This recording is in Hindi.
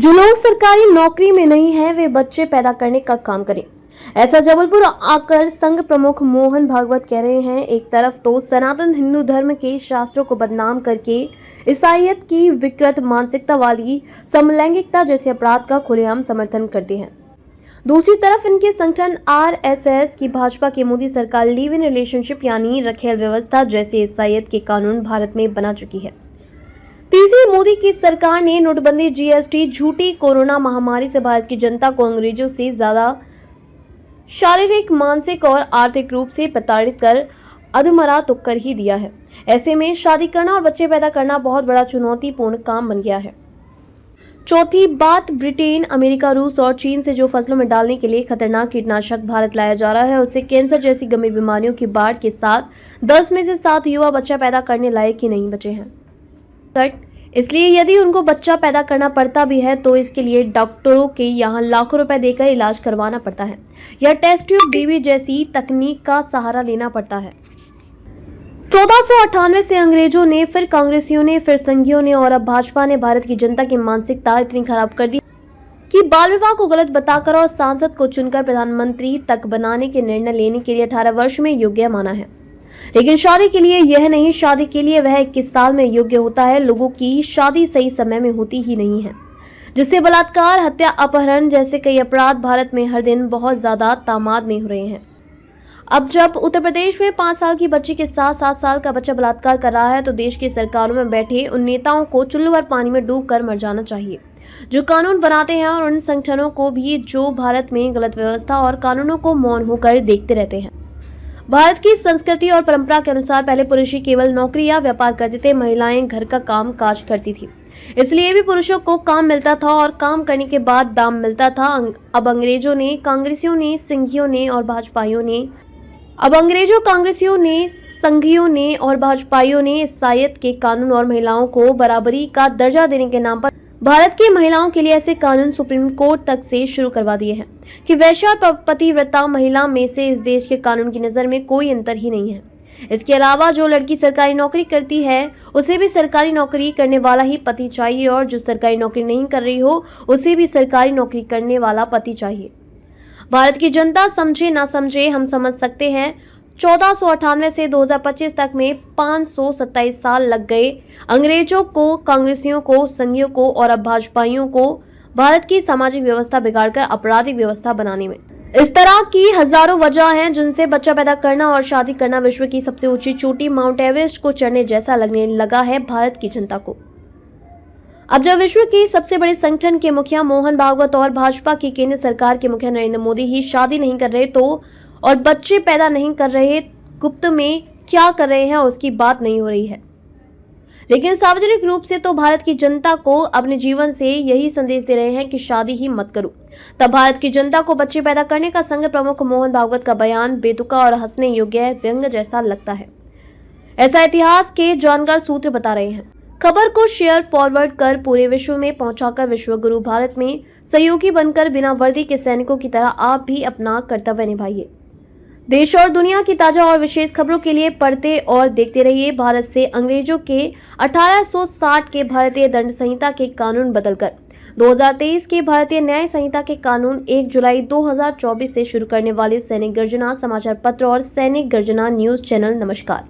जो लोग सरकारी नौकरी में नहीं है वे बच्चे पैदा करने का काम करें। ऐसा जबलपुर आकर संघ प्रमुख मोहन भागवत कह रहे हैं। एक तरफ तो सनातन हिंदू धर्म के शास्त्रों को बदनाम करके ईसाईयत की विकृत मानसिकता वाली समलैंगिकता जैसे अपराध का खुलेआम समर्थन करते हैं, दूसरी तरफ इनके संगठन आरएसएस की भाजपा की मोदी सरकार लिव इन रिलेशनशिप यानी रखेल व्यवस्था जैसे ईसाईयत के कानून भारत में बना चुकी है। तीसरी मोदी की सरकार ने नोटबंदी, जीएसटी, झूठी कोरोना महामारी से भारत की जनता को अंग्रेजों से ज्यादा शारीरिक, मानसिक और आर्थिक रूप से प्रताड़ित कर अधमरा तो कर ही दिया है। ऐसे में शादी करना और बच्चे पैदा करना बहुत बड़ा चुनौतीपूर्ण काम बन गया है। चौथी बात, ब्रिटेन, अमेरिका, रूस और चीन से जो फसलों में डालने के लिए खतरनाक कीटनाशक भारत लाया जा रहा है, उससे कैंसर जैसी गंभीर बीमारियों की बाढ़ के साथ 10 में से 7 युवा बच्चा पैदा करने लायक ही नहीं बचे हैं। इसलिए यदि उनको बच्चा पैदा करना पड़ता भी है तो इसके लिए डॉक्टरों के यहाँ लाखों रुपए देकर इलाज करवाना पड़ता है या टेस्ट ट्यूब बेबी जैसी तकनीक का सहारा लेना पड़ता है। 1498 से अंग्रेजों ने, फिर कांग्रेसियों ने, फिर संघियों ने और अब भाजपा ने भारत की जनता की मानसिकता इतनी खराब कर दी कि बाल विवाह को गलत बताकर और सांसद को चुनकर प्रधानमंत्री तक बनाने के निर्णय लेने के लिए 18 वर्ष में योग्य माना है। लेकिन शादी के लिए यह नहीं, शादी के लिए वह 21 साल में योग्य होता है। लोगों की शादी सही समय में होती ही नहीं है, जिससे बलात्कार, हत्या, अपहरण जैसे कई अपराध भारत में हर दिन बहुत ज्यादा तादाद में हो रहे हैं। अब जब उत्तर प्रदेश में 5 साल की बच्ची के साथ 7 साल का बच्चा बलात्कार कर रहा है तो देश की सरकारों में बैठे उन नेताओं को चुल्लू भर पानी में डूब कर मर जाना चाहिए जो कानून बनाते हैं, और उन संगठनों को भी जो भारत में गलत व्यवस्था और कानूनों को मौन होकर देखते रहते हैं। भारत की संस्कृति और परंपरा के अनुसार पहले पुरुष ही केवल नौकरी या व्यापार करते थे, महिलाएं घर का काम काज करती थी। इसलिए भी पुरुषों को काम मिलता था और काम करने के बाद दाम मिलता था। अब अंग्रेजों ने, कांग्रेसियों ने, संघियों ने और भाजपाइयों ने ईसाईयत के कानून और महिलाओं को बराबरी का दर्जा देने के नाम पर भारत की महिलाओं के लिए ऐसे कानून सुप्रीम कोर्ट तक से शुरू करवा दिए हैं कि वैश्य और पतिव्रता महिला में से इस देश के कानून की नजर में कोई अंतर ही नहीं है। इसके अलावा जो लड़की सरकारी नौकरी करती है उसे भी सरकारी नौकरी करने वाला ही पति चाहिए, और जो सरकारी नौकरी नहीं कर रही हो उसे भी सरकारी नौकरी करने वाला पति चाहिए। भारत की जनता समझे ना समझे, हम समझ सकते हैं 1498 से 2025 तक में 527 साल लग गए अंग्रेजों को, कांग्रेसियों को, संघियों को और अब भाजपाइयों को भारत की सामाजिक व्यवस्था बिगाड़कर आपराधिक व्यवस्था बनाने में। इस तरह की हजारों वजह हैं जिनसे बच्चा पैदा करना और शादी करना विश्व की सबसे ऊंची चोटी माउंट एवरेस्ट को चढ़ने जैसा लगने लगा है भारत की जनता को। अब जब विश्व के सबसे बड़े संगठन के मुखिया मोहन भागवत और भाजपा की केंद्र सरकार के मुखिया नरेंद्र मोदी ही शादी नहीं कर रहे तो और बच्चे पैदा नहीं कर रहे, गुप्त में क्या कर रहे हैं उसकी बात नहीं हो रही है, लेकिन सार्वजनिक रूप से तो भारत की जनता को अपने जीवन से यही संदेश दे रहे हैं कि शादी ही मत करो। तब भारत की जनता को बच्चे पैदा करने का संघ प्रमुख मोहन भागवत का बयान बेतुका और हंसने योग्य व्यंग्य जैसा लगता है, ऐसा इतिहास के जानकार सूत्र बता रहे हैं। खबर को शेयर फॉरवर्ड कर पूरे विश्व में पहुंचाकर विश्व गुरु भारत में सहयोगी बनकर बिना वर्दी के सैनिकों की तरह आप भी अपना कर्तव्य निभाइए। देश और दुनिया की ताजा और विशेष खबरों के लिए पढ़ते और देखते रहिए। भारत से अंग्रेजों के 1860 के भारतीय दंड संहिता के कानून बदलकर 2023 के भारतीय न्याय संहिता के कानून 1 जुलाई 2024 से शुरू करने वाले सैनिक गर्जना समाचार पत्र और सैनिक गर्जना न्यूज चैनल। नमस्कार।